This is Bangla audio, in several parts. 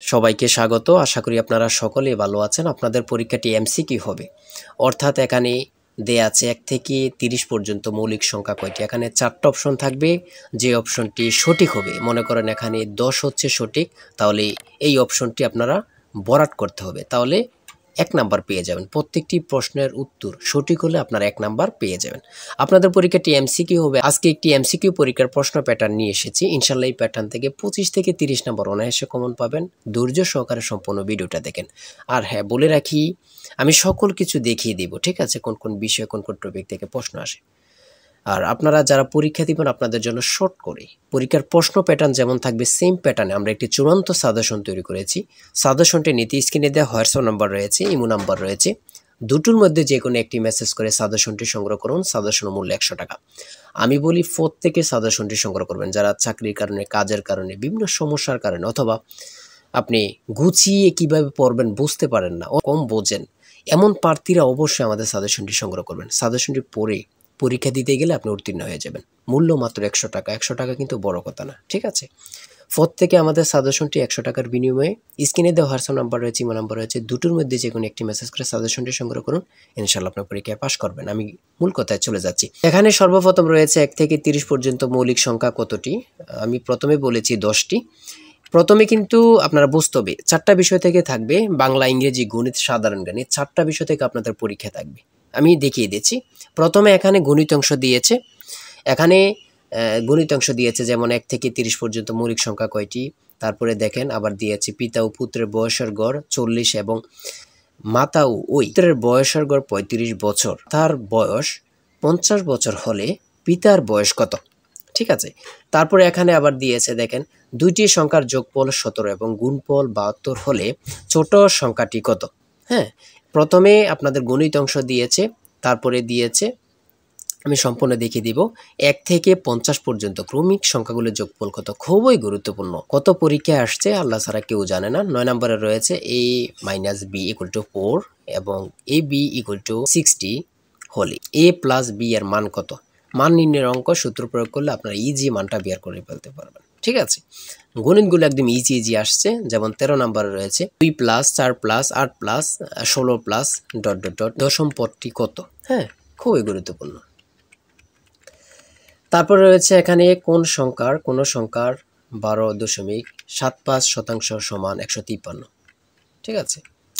সবাইকে স্বাগত। আশা করি আপনারা সকলেই ভালো আছেন। আপনাদের পরীক্ষাটি এমসিকিউ হবে। অর্থাৎ এখানে দেয়া আছে ১ থেকে ৩০ পর্যন্ত মৌলিক সংখ্যা কয়টি? এখানে ৪টা অপশন থাকবে। যে অপশনটি সঠিক হবে, মনে করেন এখানে ১০ হচ্ছে সঠিক, তাহলে এই অপশনটি আপনারা ভরাট করতে হবে। তাহলে ১ নাম্বার পেয়ে যাবেন। প্রত্যেকটি প্রশ্নের উত্তর সঠিক হলে আপনারা ১ নাম্বার পেয়ে যাবেন। আপনাদের পরীক্ষাটি এমসিকিউ হবে। আজকে একটি এমসিকিউ পরীক্ষার প্রশ্ন প্যাটার্ন নিয়ে এসেছি। ইনশাআল্লাহ এই প্যাটার্ন থেকে ২৫ থেকে ৩০ নাম্বার অনায়াসে কমন পাবেন। ধৈর্য সহকারে সম্পূর্ণ ভিডিওটা দেখেন। আর হ্যাঁ, বলে রাখি, আমি সকল কিছু দেখিয়ে দিব, ঠিক আছে? কোন কোন বিষয়, কোন কোন টপিক থেকে প্রশ্ন আসে। আর আপনারা যারা পরীক্ষা দিবেন, আপনাদের জন্য শর্ট করে পরীক্ষার প্রশ্ন প্যাটার্ন যেমন থাকবে, সেম প্যাটার্নে আমরা একটি চূড়ান্ত সাজেশন তৈরি করেছি। সাজেশনটি নিতে স্ক্রিনে দেওয়া হোয়াটসঅ্যাপ নাম্বার রয়েছে, ইমো নাম্বার রয়েছে। দুটোর মধ্যে যে কোনো একটি মেসেজ করে সাজেশনটি সংগ্রহ করুন। সাজেশনের মূল্য ১০০ টাকা। আমি বলি প্রত্যেকে সাজেশনটি সংগ্রহ করবেন, যারা চাকরির কারণে, কাজের কারণে, বিভিন্ন সমস্যার কারণে, অথবা আপনি গুছিয়ে কিভাবে পড়বেন বুঝতে পারেন না, কম বোঝেন, এমন প্রার্থীরা অবশ্যই আমাদের সাজেশনটি সংগ্রহ করবেন। সাজেশনটি পড়ে পরীক্ষা দিতে গেলে আপনি উত্তীর্ণ হয়ে যাবেন। মূল্য মাত্র ১০০ টাকা। ১০০ টাকা কিন্তু বড় কথা না, ঠিক আছে? প্রত্যেকে আমাদের সাজেশনটি ১০০ টাকার বিনিময়ে স্ক্রিনে দেওয়া হোয়াটসঅ্যাপ নাম্বার রয়েছে, ইমো নাম্বার রয়েছে, দুটোর মধ্যে যে কোনো একটি মেসেজ করে সাজেশনটি সংগ্রহ করুন। ইনশাআল্লাহ আপনার পরীক্ষায় পাস করবেন। আমি মূল কথায় চলে যাচ্ছি। এখানে সর্বপ্রথম রয়েছে ১ থেকে ৩০ পর্যন্ত মৌলিক সংখ্যা কতটি? আমি প্রথমে বলেছি ১০টি। প্রথমে কিন্তু আপনারা বুঝতে হবে, ৪টা বিষয় থেকে থাকবে। বাংলা, ইংরেজি, গণিত, সাধারণ জ্ঞান, এই ৪টা বিষয় থেকে আপনাদের পরীক্ষা থাকবে। আমি দেখিয়ে দিচ্ছি। প্রথমে এখানে গণিত অংশ দিয়েছে। এখানে গণিত অংশ দিয়েছে, যেমন ১ থেকে ৩০ পর্যন্ত মৌলিক সংখ্যা কয়টি। তারপরে দেখেন আবার দিয়েছে পিতা ও পুত্রের বয়সের গড় ৪০ এবং মাতা ও ওই পুত্রের বয়সের গড় ৩৫ বছর। তার বয়স ৫০ বছর হলে পিতার বয়স কত? ঠিক আছে। তারপরে এখানে আবার দিয়েছে, দেখেন, দুইটি সংখ্যার যোগফল ১৭ এবং গুণফল ৭২ হলে ছোট সংখ্যাটি কত? হ্যাঁ, প্রথমে আপনাদের গণিত অংশ দিয়েছে, তারপরে দিয়েছে, আমি সম্পূর্ণ দেখিয়ে দিব, ১ থেকে ৫০ পর্যন্ত ক্রমিক সংখ্যাগুলোর যোগফল কত? খুবই গুরুত্বপূর্ণ। কত পরীক্ষায় আসছে আল্লাহ ছাড়া কেউ জানে না। ৯ নম্বরে রয়েছে a - b = 4 এবং ab = 60 হলে a + b এর মান কত? মান নির্ণয়ের অঙ্ক সূত্র প্রয়োগ করলে আপনারা ইজি মানটা বের করে ফেলতে পারবেন, ঠিক আছে? গণিতগুলো একদম ইজি আসছে। যেমন ১৩ নম্বরে রয়েছে ২ + ৪ + ৮ + ১৬ + ... দশম পদটি কত? হ্যাঁ, খুবই গুরুত্বপূর্ণ। তারপরে রয়েছে এখানে কোন সংখ্যার ১২.৭৫% সমান ১৫৩। ঠিক আছে,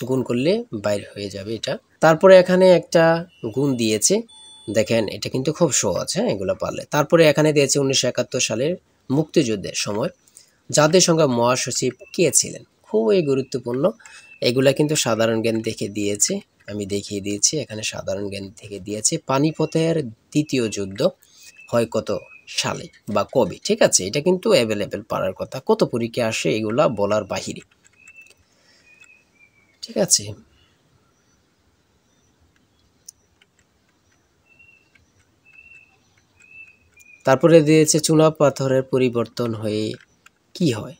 গুণ করলে বাইর হয়ে যাবে এটা। তারপরে এখানে একটা গুণ দিয়েছে, দেখেন এটা কিন্তু খুব সহজ, হ্যাঁ, এগুলো পারলে। তারপরে এখানে দিয়েছে ১৯৭১ সালের মুক্তিযুদ্ধের সময় জাতিসংঘ মহাসচিব কে ছিলেন? খুবই গুরুত্বপূর্ণ। এগুলা কিন্তু সাধারণ জ্ঞান দেখে দিয়েছে, আমি দেখিয়ে দিয়েছি। এখানে সাধারণ জ্ঞান থেকে দিয়েছে পানিপথের দ্বিতীয় যুদ্ধ হয় কত সালে বা কবে? ঠিক আছে, এটা কিন্তু অ্যাভেলেবেল পারার কথা। কত পরীক্ষা আসে এগুলা বলার বাহিরে, ঠিক আছে? তারপরে দিয়েছে চুনা পাথরের পরিবর্তন হয়ে কি হয়?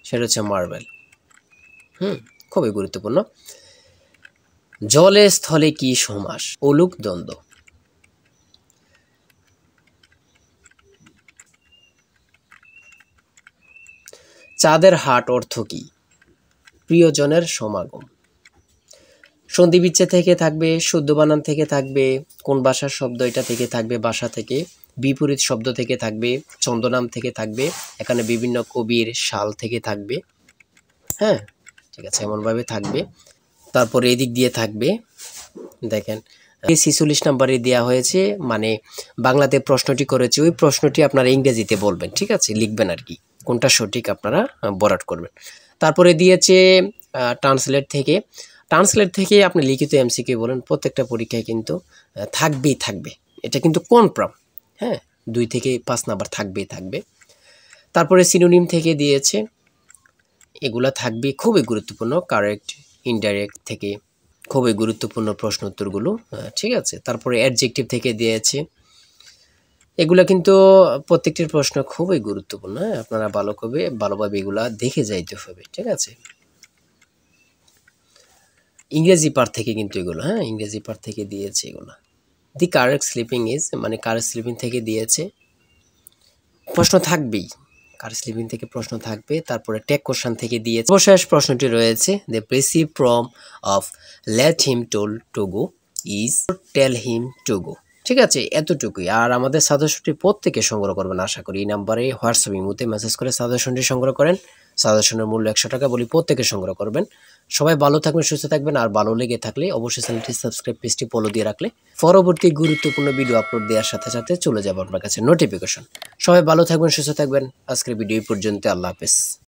সেটা হচ্ছে মার্বেল। খুবই গুরুত্বপূর্ণ। জলে স্থলে কি সমাস? অলুক দ্বন্দ্ব। চাঁদের হাট অর্থ কি? প্রিয়জনের সমাগম। সন্ধি বিচ্ছেদ থেকে থাকবে, শুদ্ধ বানান থেকে থাকবে, কোন ভাষার শব্দ এটা থেকে থাকবে, ভাষা থেকে, বিপরীত শব্দ থেকে থাকবে, ছন্দনাম থেকে থাকবে, এখানে বিভিন্ন কবির সাল থেকে থাকবে। হ্যাঁ, ঠিক আছে, এমনভাবে থাকবে। তারপরে এদিক দিয়ে থাকবে, দেখেন ৪৬ নম্বরে দেওয়া হয়েছে, মানে বাংলাতে প্রশ্নটি করেছে, ওই প্রশ্নটি আপনারা ইংরেজিতে বলবেন, ঠিক আছে, লিখবেন আর কি, কোনটা সঠিক আপনারা বরাট করবেন। তারপরে দিয়েছে ট্রান্সলেট থেকে। ট্রান্সলেট থেকে আপনি লিখিত এমসিকিউ বলেন, প্রত্যেকটা পরীক্ষায় কিন্তু থাকবে। এটা কিন্তু কনফার্ম, হ্যাঁ, ২ থেকে ৫ নাম্বার থাকবে। তারপরে সিনোনিম থেকে দিয়েছে, এগুলা থাকবে, খুবই গুরুত্বপূর্ণ। কারেক্ট, ইনডাইরেক্ট থেকে খুবই গুরুত্বপূর্ণ প্রশ্ন উত্তরগুলো, ঠিক আছে। তারপরে অ্যাডজেক্টিভ থেকে দিয়েছে, এগুলা কিন্তু প্রত্যেকটির প্রশ্ন খুবই গুরুত্বপূর্ণ, হ্যাঁ, আপনারা ভালোভাবে এগুলা দেখে যাইতে হবে, ঠিক আছে। ইংরেজি পার্ট থেকে কিন্তু এগুলো, হ্যাঁ, ইংরেজি পার্ট থেকে দিয়েছে এগুলো। দি কারেক্ট স্লিপিং ইজ, মানে কারেক্ট স্লিপিং থেকে দিয়েছে। প্রশ্ন থাকবেই, কার্স লিভিং থেকে প্রশ্ন থাকবে, তারপরে টেক কোশ্চেন থেকে দিয়েছে। সর্বশেষ প্রশ্নটি রয়েছে, the passive form of let him to go is tell him to go. ঠিক আছে, এতটুকুই। আর আমাদের সাজেশনটি প্রত্যেকে সংগ্রহ করবেন আশা করি। এই নাম্বারে হোয়াটসঅ্যাপ ইমোতে মেসেজ করে সাজেশনটি সংগ্রহ করেন। সাজেশনের মূল্য 100 টাকা, বলি প্রত্যেকে সংগ্রহ করবেন। সবাই ভালো থাকবেন, সুস্থ থাকবেন। আর ভালো লেগে থাকলে অবশ্যই চ্যানেলটি সাবস্ক্রাইব, পেজটি ফলো দিয়ে রাখলে পরবর্তী গুরুত্বপূর্ণ ভিডিও আপলোড দেওয়ার সাথে সাথে চলে যাবে আপনার কাছে নোটিফিকেশন। সবাই ভালো থাকবেন, সুস্থ থাকবেন। আজকের ভিডিও এই পর্যন্ত। আল্লাহ হাফেজ।